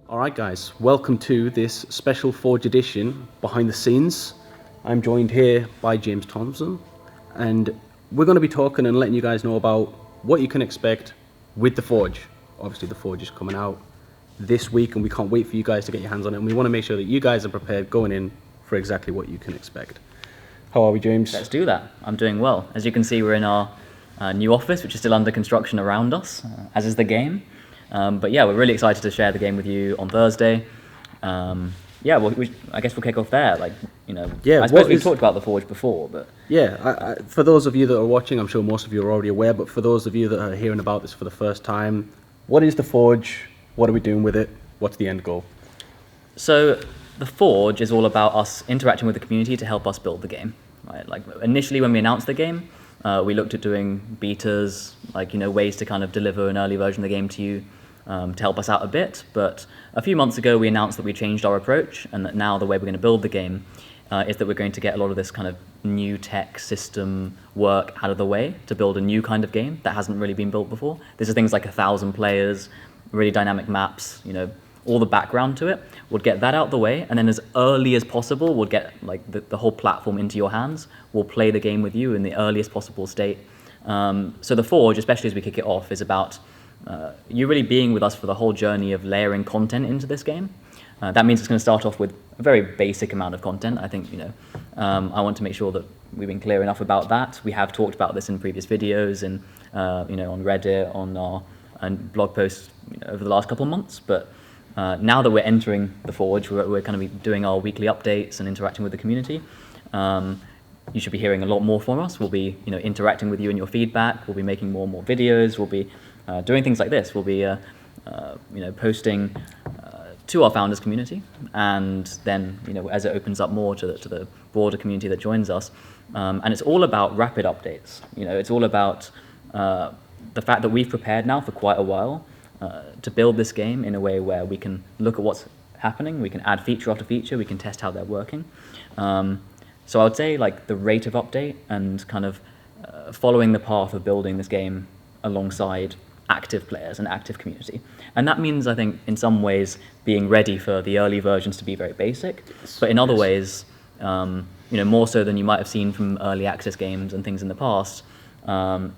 Alright guys, welcome to this special Forge edition behind the scenes. I'm joined here by James Thompson and we're going to be talking and letting you guys know about what you can expect with the Forge. Obviously the Forge is coming out this week and we can't wait for you guys to get your hands on it, and we want to make sure that you guys are prepared going in for exactly what you can expect. How are we, James? Let's do that. I'm doing well. As you can see, we're in our new office, which is still under construction around us, as is the game. But yeah, we're really excited to share the game with you on Thursday. Yeah, I guess we'll kick off there. Yeah, I suppose we've talked about the Forge before, but yeah, for those of you that are watching, I'm sure most of you are already aware, but for those of you that are hearing about this for the first time, what is the Forge? What are we doing with it? What's the end goal? So the Forge is all about us interacting with the community to help us build the game. Right? Like initially, when we announced the game, we looked at doing betas, ways to kind of deliver an early version of the game to you. To help us out a bit, but a few months ago we announced that we changed our approach, and that now the way we're going to build the game is that we're going to get a lot of this kind of new tech system work out of the way to build a new kind of game that hasn't really been built before. This is things like 1,000 players, really dynamic maps, all the background to it. We'll get that out the way, and then as early as possible we'll get the whole platform into your hands. We'll play the game with you in the earliest possible state. So the Forge, especially as we kick it off, is about you really being with us for the whole journey of layering content into this game. That means it's going to start off with a very basic amount of content. I think, I want to make sure that we've been clear enough about that. We have talked about this in previous videos and, on Reddit, on our blog posts over the last couple of months. But now that we're entering the Forge, we're kind of doing our weekly updates and interacting with the community. You should be hearing a lot more from us. We'll be, interacting with you and your feedback. We'll be making more and more videos. We'll be doing things like this. We'll be, posting to our founders community, and then, as it opens up more to the broader community that joins us, and it's all about rapid updates. It's all about the fact that we've prepared now for quite a while to build this game in a way where we can look at what's happening. We can add feature after feature. We can test how they're working. So I would say the rate of update and kind of following the path of building this game alongside active players and active community. And that means, I think, in some ways, being ready for the early versions to be very basic, but in other ways, more so than you might have seen from early access games and things in the past,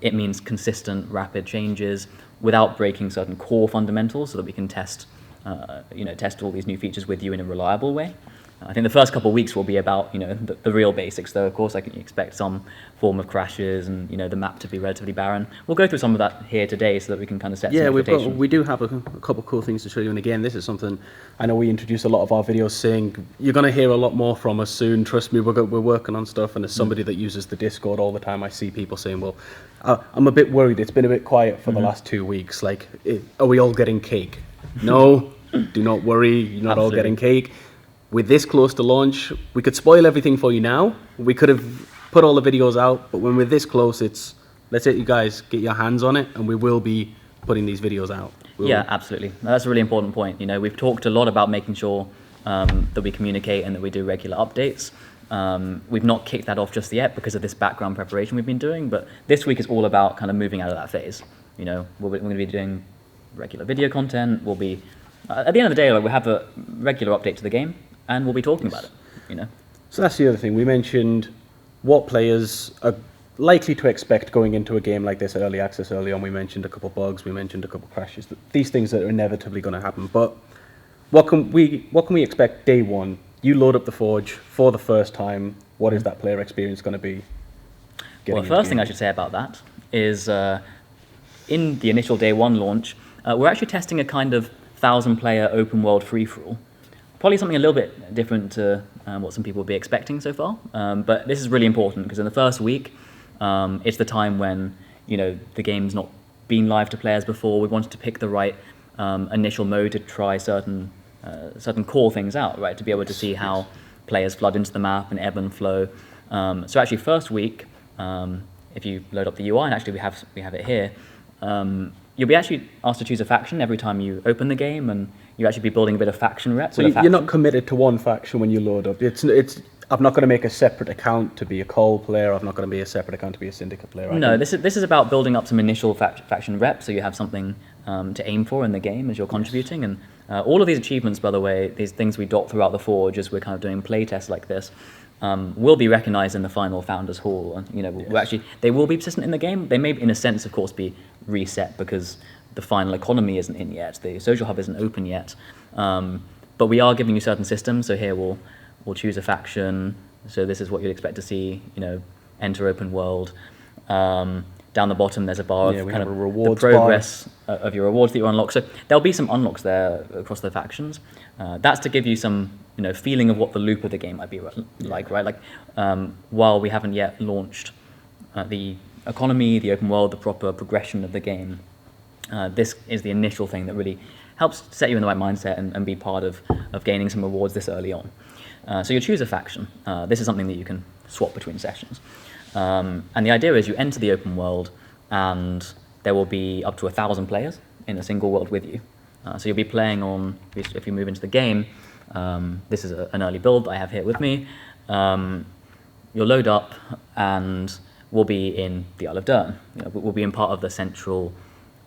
it means consistent, rapid changes without breaking certain core fundamentals, so that we can test all these new features with you in a reliable way. I think the first couple of weeks will be about, the real basics, though, of course, I can expect some form of crashes and, the map to be relatively barren. We'll go through some of that here today so that we can kind of set some expectations. We do have a couple of cool things to show you, and again, this is something I know we introduce a lot of our videos saying, you're going to hear a lot more from us soon, trust me, we're working on stuff, and as somebody that uses the Discord all the time, I see people saying, well, I'm a bit worried, it's been a bit quiet for the last 2 weeks, are we all getting cake? No, do not worry, you're not all getting cake. With this close to launch, we could spoil everything for you now. We could have put all the videos out, but when we're this close, let's let you guys get your hands on it, and we will be putting these videos out. Yeah, absolutely. That's a really important point. We've talked a lot about making sure that we communicate and that we do regular updates. We've not kicked that off just yet because of this background preparation we've been doing, but this week is all about kind of moving out of that phase. We're going to be doing regular video content. We'll be, at the end of the day, we'll have a regular update to the game, and we'll be talking about it, So that's the other thing. We mentioned what players are likely to expect going into a game like this, early access early on. We mentioned a couple bugs, we mentioned a couple crashes, these things that are inevitably going to happen. But what can we expect day one? You load up the Forge for the first time. What is that player experience going to be? Well, the first thing I should say about that is in the initial day one launch, we're actually testing a kind of 1,000-player open world free-for-all. Probably something a little bit different to what some people will be expecting so far, but this is really important because in the first week, it's the time when the game's not been live to players before. We wanted to pick the right initial mode to try certain core things out, right? To be able to see how players flood into the map and ebb and flow. So actually, first week, if you load up the UI, and actually we have it here, you'll be actually asked to choose a faction every time you open the game, and you actually be building a bit of faction rep. So you're not committed to one faction when you load up. I'm not going to make a separate account to be a Cole player. I'm not going to be a separate account to be a Syndicate player. No, this is about building up some initial faction rep, so you have something to aim for in the game as you're contributing, and All of these achievements, by the way, these things we dot throughout the Forge as we're kind of doing playtests like this, will be recognized in the final Founders Hall. And, they will be persistent in the game. They may, in a sense, of course, be reset because the final economy isn't in yet. The social hub isn't open yet. But we are giving you certain systems. So here we'll choose a faction. So this is what you'd expect to see, enter open world. Down the bottom, there's a bar of kind of the progress of your rewards that you unlock. So there'll be some unlocks there across the factions. That's to give you some, feeling of what the loop of the game might be like, right? Like, while we haven't yet launched the economy, the open world, the proper progression of the game, this is the initial thing that really helps set you in the right mindset and be part of gaining some rewards this early on. So you choose a faction. This is something that you can swap between sessions. And the idea is you enter the open world and there will be up to 1,000 players in a single world with you. So you'll be playing on, if you move into the game, this is an early build that I have here with me. You'll load up and we'll be in the Isle of Dern. We'll be in part of the central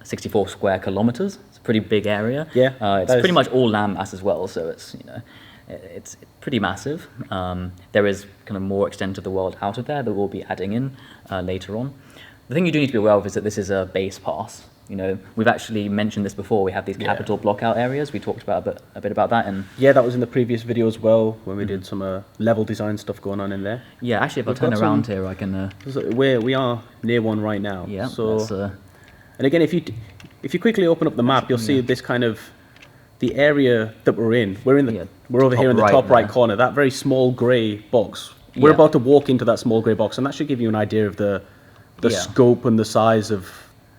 64 square kilometers. It's a pretty big area. Yeah, it's pretty much all landmass as well, so it's, it's pretty massive. There is kind of more extent of the world out of there that we'll be adding in later on. The thing you do need to be aware of is that this is a base pass. We've actually mentioned this before. We have these capital blockout areas. We talked about a bit about that. And yeah, that was in the previous video as well when we did some level design stuff going on in there. Yeah, actually, if I turn around here, I can. We are near one right now. Yeah. So, and again, if you quickly open up the map, you'll see this kind of the area that we're in. We're over here in the top right corner. That very small grey box. We're about to walk into that small grey box, and that should give you an idea of the scope and the size of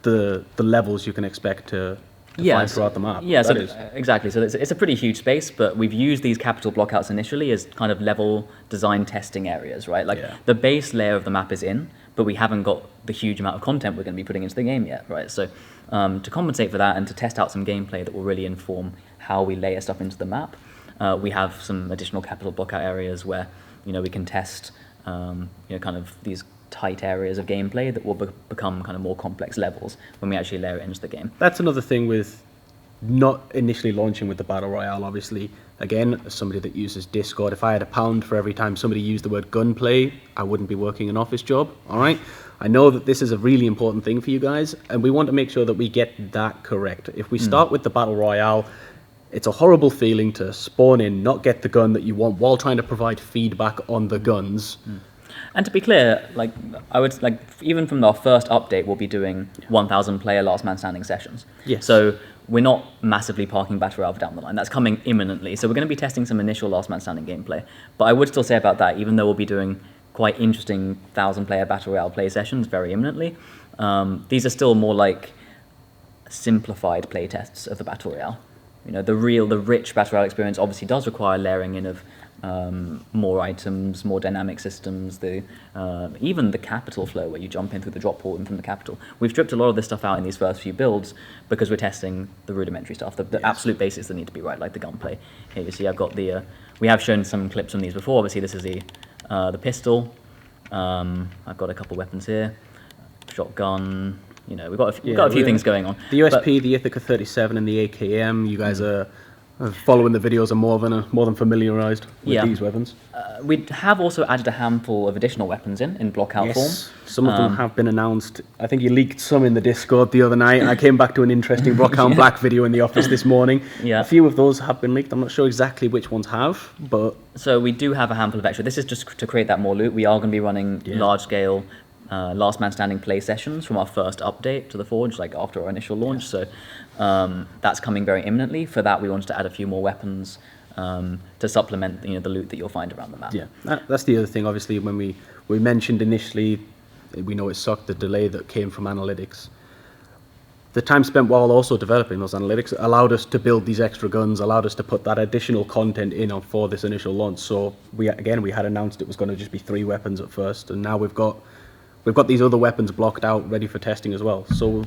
the levels you can expect to find throughout the map. Yeah, exactly. So it's a pretty huge space, but we've used these capital blockouts initially as kind of level design testing areas, right? Like the base layer of the map is in, but we haven't got the huge amount of content we're going to be putting into the game yet, right? So to compensate for that and to test out some gameplay that will really inform how we layer stuff into the map, we have some additional capital blockout areas where we can test kind of these tight areas of gameplay that will become kind of more complex levels when we actually layer it into the game. That's another thing with not initially launching with the Battle Royale, obviously. Again, as somebody that uses Discord, if I had £1 for every time somebody used the word gunplay, I wouldn't be working an office job, all right? I know that this is a really important thing for you guys, and we want to make sure that we get that correct. If we start with the Battle Royale, it's a horrible feeling to spawn in, not get the gun that you want, while trying to provide feedback on the guns. And to be clear, I would even from our first update, we'll be doing 1,000 player last man standing sessions. Yes. So we're not massively parking Battle Royale down the line. That's coming imminently. So we're going to be testing some initial last man standing gameplay. But I would still say about that, even though we'll be doing quite interesting 1,000 player Battle Royale play sessions very imminently, these are still more like simplified play tests of the Battle Royale. The rich Battle Royale experience obviously does require layering in of more items, more dynamic systems, even the capital flow where you jump in through the drop portal from the capital. We've stripped a lot of this stuff out in these first few builds because we're testing the rudimentary stuff, the absolute basics that need to be right, like the gunplay. Here you see I've got we have shown some clips from these before. Obviously this is the pistol. I've got a couple weapons here, shotgun. We've got a few things going on. The USP, the Ithaca 37, and the AKM. You guys are following the videos are more than familiarized with these weapons. We have also added a handful of additional weapons in blockout form. Some of them have been announced. I think you leaked some in the Discord the other night. I came back to an interesting Rockhound Black video in the office this morning. Yeah. A few of those have been leaked. I'm not sure exactly which ones have, but so we do have a handful of extra. This is just to create that more loot. We are going to be running large-scale last man standing play sessions from our first update to the Forge, after our initial launch. So that's coming very imminently. For that, we wanted to add a few more weapons to supplement the loot that you'll find around the map. Yeah, that's the other thing. Obviously, when we mentioned initially, we know it sucked, the delay that came from analytics. The time spent while also developing those analytics allowed us to build these extra guns, allowed us to put that additional content in for this initial launch. So we had announced it was going to just be 3 weapons at first, and now we've got these other weapons blocked out, ready for testing as well. So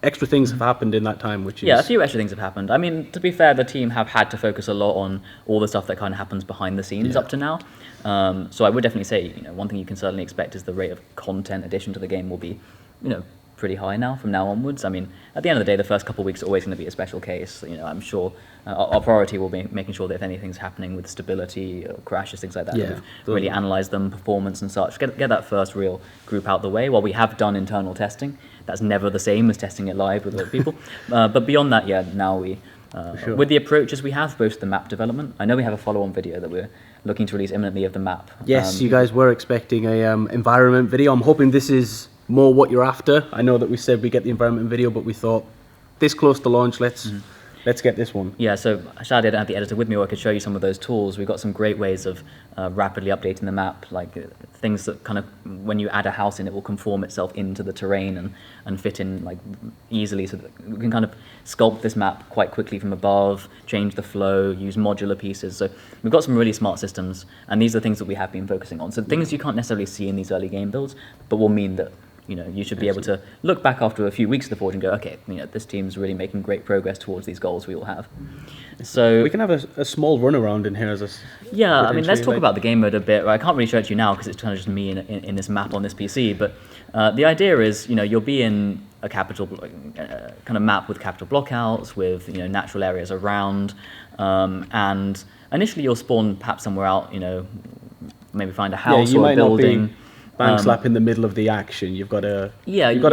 extra things have happened in that time, which is... Yeah, a few extra things have happened. I mean, to be fair, the team have had to focus a lot on all the stuff that kind of happens behind the scenes up to now. So I would definitely say, one thing you can certainly expect is the rate of content addition to the game will be, pretty high now from now onwards. I mean, at the end of the day, the first couple of weeks are always going to be a special case. You know, I'm sure our priority will be making sure that if anything's happening with stability or crashes, things like that, Yeah, we've really analyze them, performance and such. Get that first real group out the way. While we have done internal testing, that's never the same as testing it live with other people. But beyond that, yeah, now we, Sure. with the approaches we have, both the map development, I know we have a follow-on video that we're looking to release imminently of the map. Yes, you guys were expecting a environment video. I'm hoping this is more what you're after. I know that we said we get the environment video, but we thought this close to launch, let's get this one. Yeah, so Shadi didn't have the editor with me, or I could show you some of those tools. We've got some great ways of rapidly updating the map, like things that kind of, when you add a house in, it will conform itself into the terrain and fit in like easily, so that we can kind of sculpt this map quite quickly from above, change the flow, use modular pieces. So we've got some really smart systems, and these are things that we have been focusing on. So things you can't necessarily see in these early game builds, but will mean that you should be able to look back after a few weeks of the Forge and go, okay, this team's really making great progress towards these goals we all have. So We can have a small run around in here as a... yeah, I mean, let's talk potentially, about the game mode a bit. I can't really show it to you now because it's kind of just me in this map on this PC, but the idea is, you'll be in a capital kind of map with capital blockouts, with natural areas around, and initially you'll spawn perhaps somewhere out, maybe find a house you or a might not building. be bang slap in the middle of the action. You've got to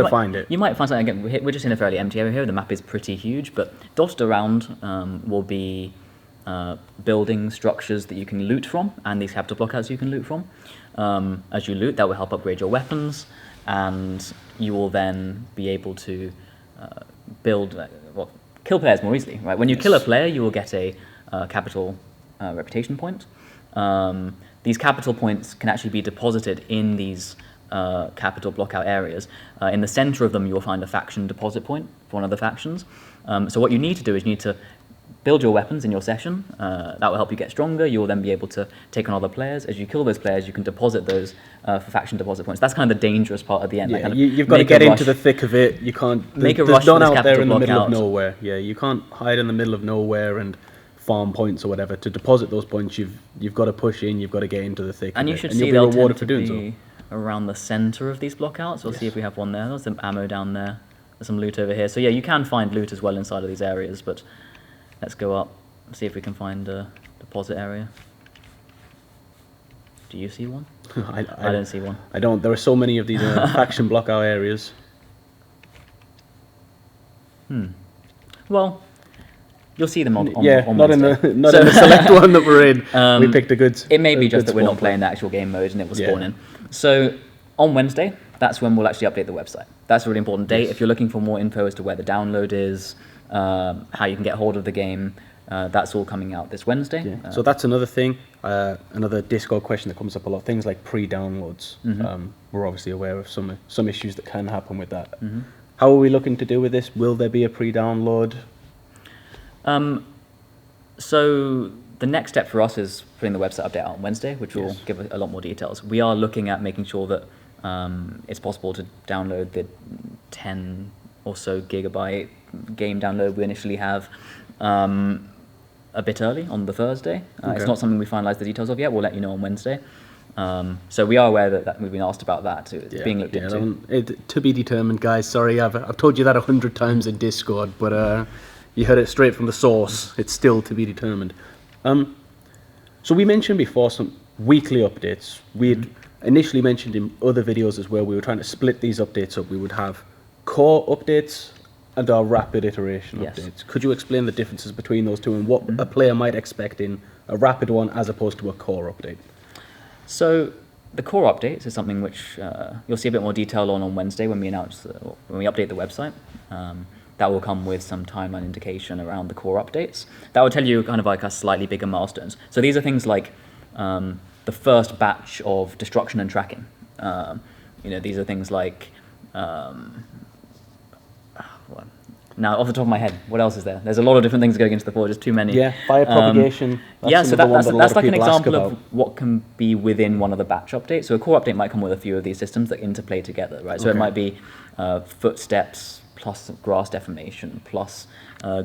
find it. You might find something. Again, we're just in a fairly empty area here. The map is pretty huge, but dotted around will be building structures that you can loot from, and these capital blockouts you can loot from. As you loot, that will help upgrade your weapons, and you will then be able to build, kill players more easily. Right? When you kill a player, you will get a capital reputation point. These capital points can actually be deposited in these capital blockout areas. In the center of them, you'll find a faction deposit point for one of the factions. So what you need to do is you need to build your weapons in your session. That will help you get stronger. You will then be able to take on other players. As you kill those players, you can deposit those for faction deposit points. That's kind of the dangerous part at the end. Yeah, kind of you've got to get into the thick of it. You can't... Make a there's rush for none this out there capital in the middle of blockout. nowhere. Yeah, you can't hide in the middle of nowhere and farm points or whatever. To deposit those points, you've got to push in, you've got to get into the thick And of you it. should And see you'll they'll be rewarded tend for to doing be around the center of these blockouts. We'll see if we have one there. There's some ammo down there. There's some loot over here. So yeah, you can find loot as well inside of these areas, but let's go up and see if we can find a deposit area. Do you see one? so. I don't see one. I don't. There are so many of these faction blockout areas. Well, you'll see them on not in Wednesday. the in the select one that we're in. We picked a good. It may be a just good that we're not spawn playing the actual game mode and it will spawn Yeah. in. So on Wednesday, that's when we'll actually update the website. That's a really important date. If you're looking for more info as to where the download is, how you can get hold of the game, that's all coming out this Wednesday. Yeah. So that's another thing, another Discord question that comes up a lot. Things like pre-downloads. We're obviously aware of some issues that can happen with that. How are we looking to deal with this? Will there be a pre-download? So the next step for us is putting the website update out on Wednesday, which will give a lot more details. We are looking at making sure that it's possible to download the 10 or so gigabyte game download we initially have a bit early on the Thursday. It's not something we finalised the details of yet. We'll let you know on Wednesday. So we are aware that we've been asked about that. It's being looked into. To be determined, guys. Sorry, I've told you that 100 times in Discord, but you heard it straight from the source. It's still to be determined. So we mentioned before some weekly updates. We had initially mentioned in other videos as well, we were trying to split these updates up. We would have core updates and our rapid iteration updates. Could you explain the differences between those two and what a player might expect in a rapid one as opposed to a core update? So the core updates is something which you'll see a bit more detail on Wednesday when we announce when we update the website. That will come with some timeline indication around the core updates. That will tell you kind of like a slightly bigger milestones. So these are things like the first batch of destruction and tracking. These are things like now, off the top of my head, what else is there? There's a lot of different things going into the Forge. There's too many. Yeah, fire propagation. So that's like an example of what can be within one of the batch updates. So a core update might come with a few of these systems that interplay together, right? So it might be footsteps, plus grass deformation plus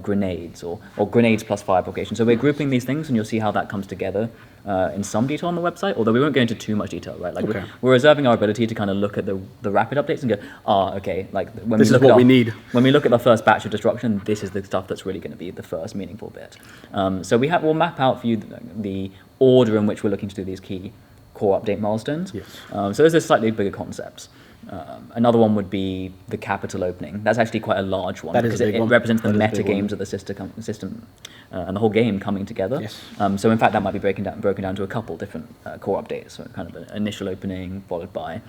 grenades, or grenades plus fire propagation. So we're grouping these things, and you'll see how that comes together in some detail on the website, although we won't go into too much detail, right? Like we're reserving our ability to kind of look at the rapid updates and go, okay, like when this we look is what at we need. When we look at the first batch of disruption, this is the stuff that's really going to be the first meaningful bit. So we'll map out for you the order in which we're looking to do these key core update milestones. Yes. So those are slightly bigger concepts. Another one would be the capital opening. That's actually quite a large one, because it represents the meta games of the system and the whole game coming together. Yes. So in fact, that might be broken down to a couple different core updates. So kind of an initial opening followed by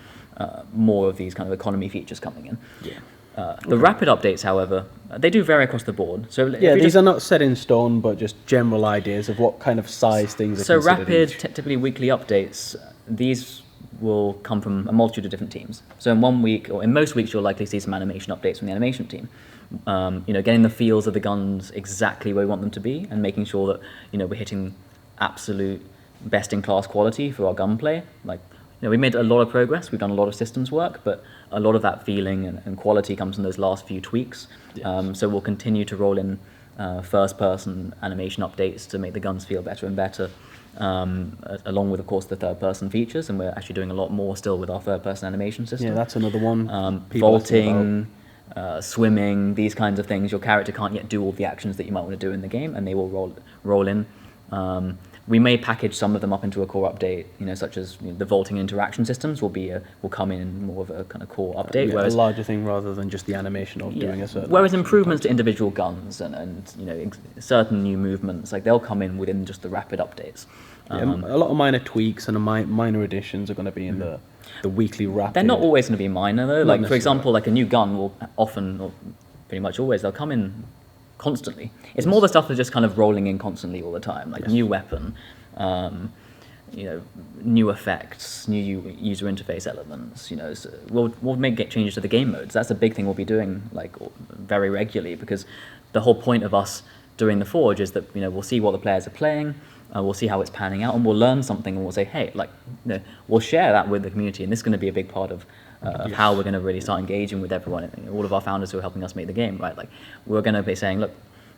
more of these kind of economy features coming in. Yeah. The rapid updates, however, they do vary across the board. So yeah, these are not set in stone, but just general ideas of what kind of size things are So considered rapid, each. typically weekly updates, these will come from a multitude of different teams. So in 1 week, or in most weeks, you'll likely see some animation updates from the animation team. Getting the feels of the guns exactly where we want them to be, and making sure that we're hitting absolute best-in-class quality for our gunplay. We made a lot of progress. We've done a lot of systems work, but a lot of that feeling and quality comes from those last few tweaks. Yes. So we'll continue to roll in first-person animation updates to make the guns feel better and better. Along with, of course, the third-person features, and we're actually doing a lot more still with our third-person animation system. Yeah, that's another one. Vaulting, swimming, these kinds of things. Your character can't yet do all the actions that you might want to do in the game, and they will roll in. We may package some of them up into a core update, such as the vaulting interaction systems will come in more of a kind of core update. Whereas a larger thing rather than just the animation of doing a certain. Whereas improvements to individual guns and certain new movements, they'll come in within just the rapid updates. A lot of minor tweaks and minor additions are going to be in the weekly rapid. They're not always going to be minor though. Not For example, a new gun will often, or pretty much always, they'll come in constantly. It's more the stuff that's just kind of rolling in constantly all the time, new weapon, new effects, new user interface elements. So we'll make changes to the game modes. That's a big thing we'll be doing very regularly, because the whole point of us doing the Forge is that we'll see what the players are playing. We'll see how it's panning out, and we'll learn something, and we'll say, hey, we'll share that with the community, and this is going to be a big part of how we're going to really start engaging with everyone, all of our founders who are helping us make the game, right? We're going to be saying, look,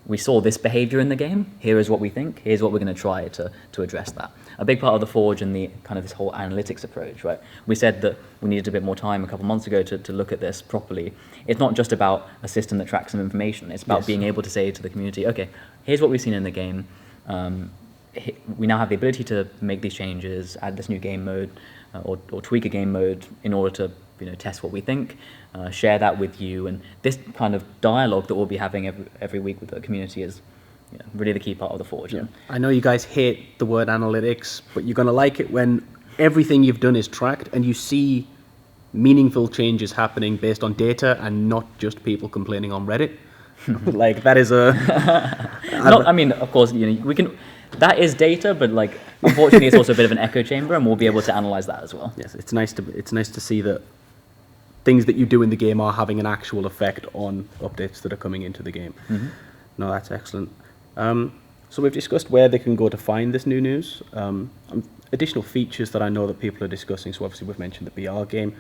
we saw this behavior in the game, here is what we think, here's what we're going to try to address that. A big part of the Forge and the kind of this whole analytics approach, right? We said that we needed a bit more time a couple months ago to look at this properly. It's not just about a system that tracks some information, it's about being able to say to the community, okay, here's what we've seen in the game, we now have the ability to make these changes, add this new game mode, or tweak a game mode in order to test what we think, share that with you, and this kind of dialogue that we'll be having every week with the community is really the key part of the Forge. Yeah. I know you guys hate the word analytics, but you're going to like it when everything you've done is tracked and you see meaningful changes happening based on data and not just people complaining on Reddit. That is a... of course, we can... That is data, but unfortunately, it's also a bit of an echo chamber, and we'll be able to analyze that as well. Yes, it's nice to see that things that you do in the game are having an actual effect on updates that are coming into the game. Mm-hmm. No, that's excellent. So we've discussed where they can go to find this new news. Additional features that I know that people are discussing. So obviously we've mentioned the BR game,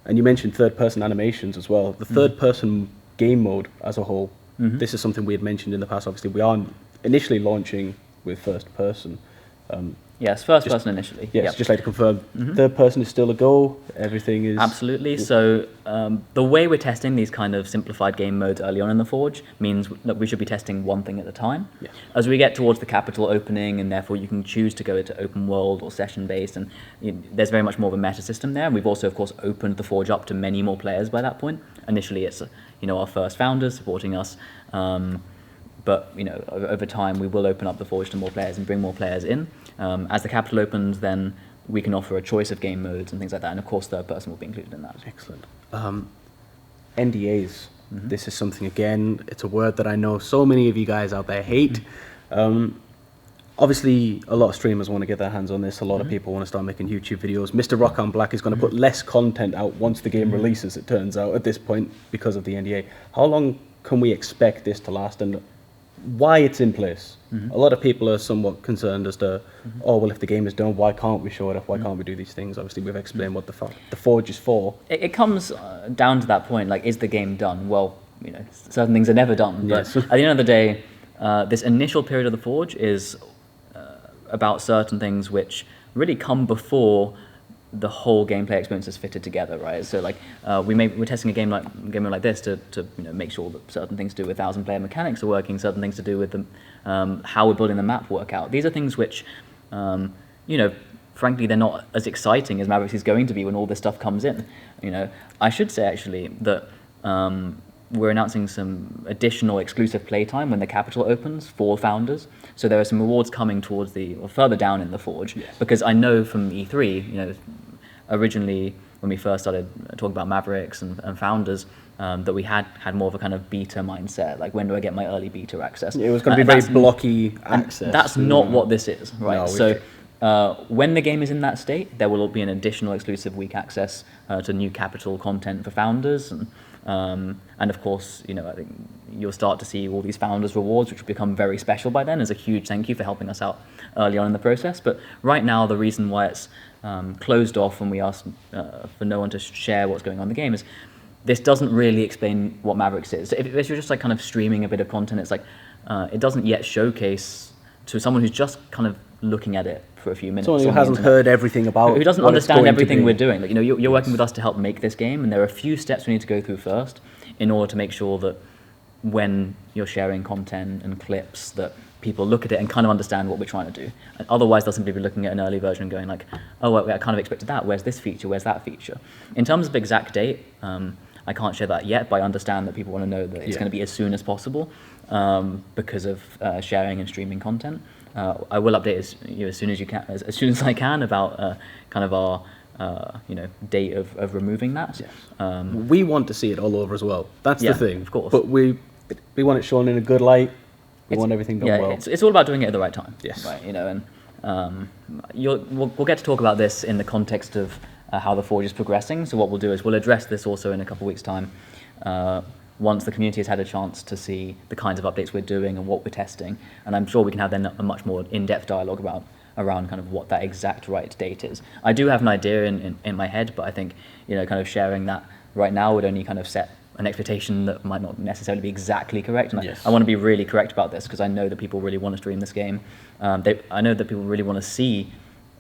and you mentioned third-person animations as well. The third-person game mode as a whole. Mm-hmm. This is something we had mentioned in the past. Obviously, we are initially launching with first person. Yes, first person initially. Yes, just like to confirm, third person is still a go. Everything is absolutely. So the way we're testing these kind of simplified game modes early on in the Forge means that we should be testing one thing at a time. Yes. As we get towards the capital opening, and therefore you can choose to go into open world or session based, and there's very much more of a meta system there. And we've also, of course, opened the Forge up to many more players by that point. Initially, it's our first founders supporting us. But over time, we will open up the Forge to more players and bring more players in. As the capital opens, then we can offer a choice of game modes and things like that. And of course, third person will be included in that. Excellent. NDAs. Mm-hmm. This is something, again, it's a word that I know so many of you guys out there hate. Obviously, a lot of streamers want to get their hands on this. A lot of people want to start making YouTube videos. Mr. Rock on Black is going to put less content out once the game releases, it turns out, at this point, because of the NDA. How long can we expect this to last, and why it's in place? A lot of people are somewhat concerned as to, if the game is done, why can't we show it off? Why can't we do these things? Obviously, we've explained what the Forge is for. It comes down to that point, is the game done? Well, certain things are never done. But Yes. at the end of the day, this initial period of the Forge is about certain things which really come before the whole gameplay experience is fitted together, right? So like we're testing a game like this to make sure that certain things to do with 1,000-player mechanics are working, certain things to do with the how we're building the map work out. These are things which frankly they're not as exciting as Mavericks is going to be when all this stuff comes in. I should say actually that we're announcing some additional exclusive playtime when the capital opens for founders. So there are some rewards coming towards further down in the Forge. Yes. Because I know from E3, originally when we first started talking about Mavericks and founders, that we had more of a kind of beta mindset. Like, when do I get my early beta access? It was going to be very blocky access. That's not what this is, right? No, So when the game is in that state, there will be an additional exclusive week access to new capital content for founders, and of course, I think you'll start to see all these founders rewards, which will become very special by then, as a huge thank you for helping us out early on in the process. But right now, the reason why it's closed off and we asked for no one to share what's going on in the game is this doesn't really explain what Mavericks is. So if you're just like kind of streaming a bit of content, it's like it doesn't yet showcase to someone who's just kind of looking at it for a few minutes. Someone who hasn't heard everything about who doesn't what it's understand going to everything be. we're doing. Like, you're working with us to help make this game, and there are a few steps we need to go through first in order to make sure that when you're sharing content and clips that people look at it and kind of understand what we're trying to do. And otherwise, they'll simply be looking at an early version and going like, oh, well, I kind of expected that. Where's this feature? Where's that feature? In terms of exact date, I can't share that yet, but I understand that people want to know that it's going to be as soon as possible because of sharing and streaming content. I will update as soon as you can, as soon as I can, about kind of our date of removing that. Yes. We want to see it all over as well. That's the thing. Of course. But we want it shown in a good light. We want everything done well. It's all about doing it at the right time. Yes. Right. And we'll get to talk about this in the context of how the Forge is progressing. So what we'll do is we'll address this also in a couple of weeks' time. Once the community has had a chance to see the kinds of updates we're doing and what we're testing, and I'm sure we can have then a much more in-depth dialogue around kind of what that exact right date is. I do have an idea in my head, but I think kind of sharing that right now would only kind of set an expectation that might not necessarily be exactly correct. And I want to be really correct about this because I know that people really want to stream this game. I know that people really want to see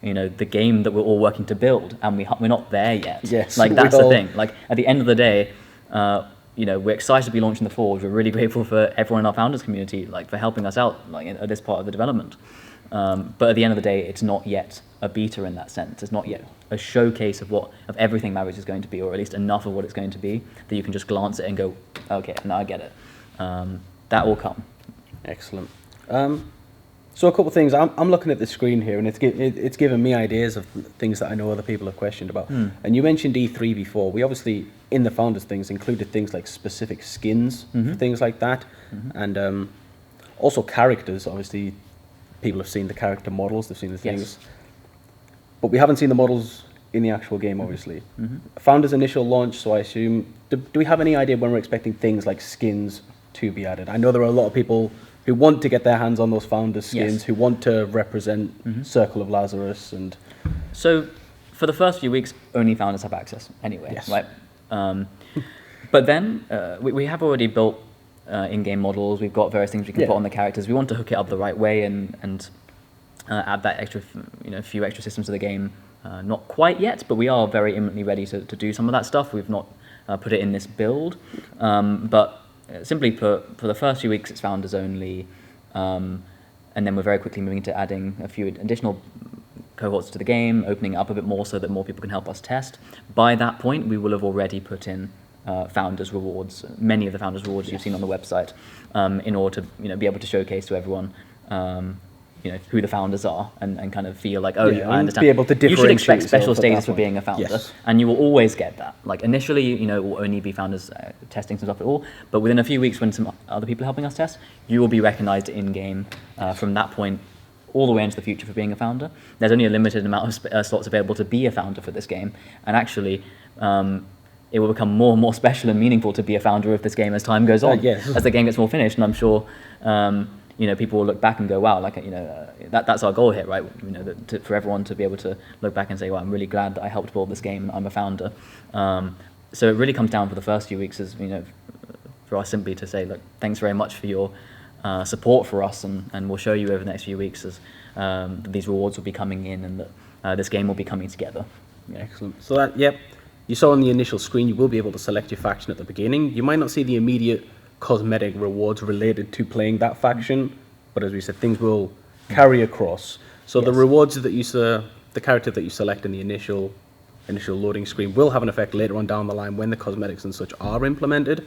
the game that we're all working to build, and we're not there yet. Yes, like that's the thing. Like at the end of the day, we're excited to be launching the Forge. We're really grateful for everyone in our founders community, like for helping us out, like at this part of the development. But at the end of the day, it's not yet a beta in that sense. It's not yet a showcase of everything Mavericks is going to be, or at least enough of what it's going to be that you can just glance at it and go, okay, now I get it. That will come. Excellent. So a couple of things. I'm looking at the screen here, and it's given me ideas of things that I know other people have questioned about. And you mentioned E3 before. We obviously, in the founders things, included things like specific skins for things like that, and also characters. Obviously, people have seen the character models, they've seen the things, but we haven't seen the models in the actual game, obviously. Founders initial launch, so I assume, do we have any idea when we're expecting things like skins to be added? I know there are a lot of people who want to get their hands on those founders skins, who want to represent Circle of Lazarus. And so for the first few weeks, only founders have access anyway, right? But then we have already built in-game models. We've got various things we can put on the characters. We want to hook it up the right way and add that extra, few extra systems to the game. Not quite yet, but we are very imminently ready to do some of that stuff. We've not put it in this build, but simply put, for the first few weeks, it's founders only, and then we're very quickly moving to adding a few additional cohorts to the game, opening it up a bit more so that more people can help us test. By that point, we will have already put in founders rewards, many of the founders rewards you've seen on the website, in order to be able to showcase to everyone who the founders are and kind of feel like, I understand. Be able to you should expect differentiate special yourself at that status for point. being a founder, Yes. and you will always get that. Like initially, it will only be founders testing some stuff at all, but within a few weeks when some other people are helping us test, you will be recognized in-game from that point all the way into the future for being a founder. There's only a limited amount of slots available to be a founder for this game, and actually it will become more and more special and meaningful to be a founder of this game as time goes on, as the game gets more finished, and I'm sure people will look back and go, wow, that's our goal here, right? For everyone to be able to look back and say, well, I'm really glad that I helped build this game and I'm a founder. So it really comes down for the first few weeks as, for us simply to say, look, thanks very much for your support for us, and we'll show you over the next few weeks as that these rewards will be coming in and that this game will be coming together. Yeah. Excellent. So that, yep, you saw on the initial screen, you will be able to select your faction at the beginning. You might not see the immediate cosmetic rewards related to playing that faction, but as we said, things will carry across. So the Yes. rewards that you the character that you select in the initial loading screen will have an effect later on down the line when the cosmetics and such are implemented.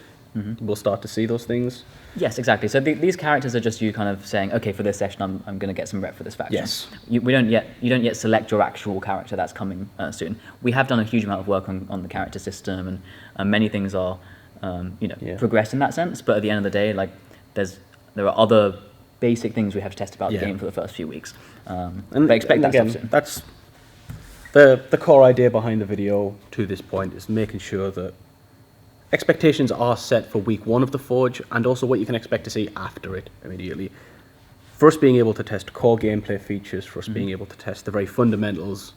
We'll start to see those things. Yes, exactly. So these characters are just you kind of saying, okay, for this session, I'm going to get some rep for this faction. Yes. You don't yet select your actual character that's coming soon. We have done a huge amount of work on the character system, and many things are progressed in that sense. But at the end of the day, like there are other basic things we have to test about the game for the first few weeks. But expect that again, stuff soon. that's the core idea behind the video to this point, is making sure that expectations are set for week 1 of the Forge, and also what you can expect to see after it immediately. For us being able to test core gameplay features, for us being able to test the very fundamentals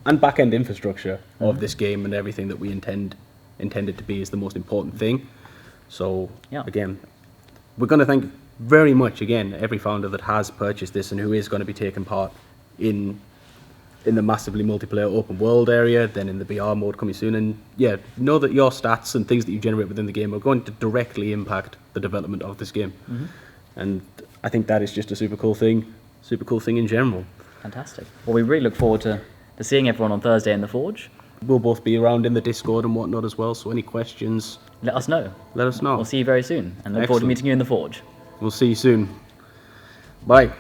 and back-end infrastructure of this game, and everything that we intended to be, is the most important thing. So again, we're going to thank very much again every founder that has purchased this and who is going to be taking part in the massively multiplayer open world area, then in the BR mode coming soon. And yeah, know that your stats and things that you generate within the game are going to directly impact the development of this game. And I think that is just a super cool thing in general. Fantastic. Well, we really look forward to seeing everyone on Thursday in the Forge. We'll both be around in the Discord and whatnot as well, so any questions, Let us know. let us know. We'll see you very soon, and look forward to Excellent. meeting you in the Forge. We'll see you soon. Bye.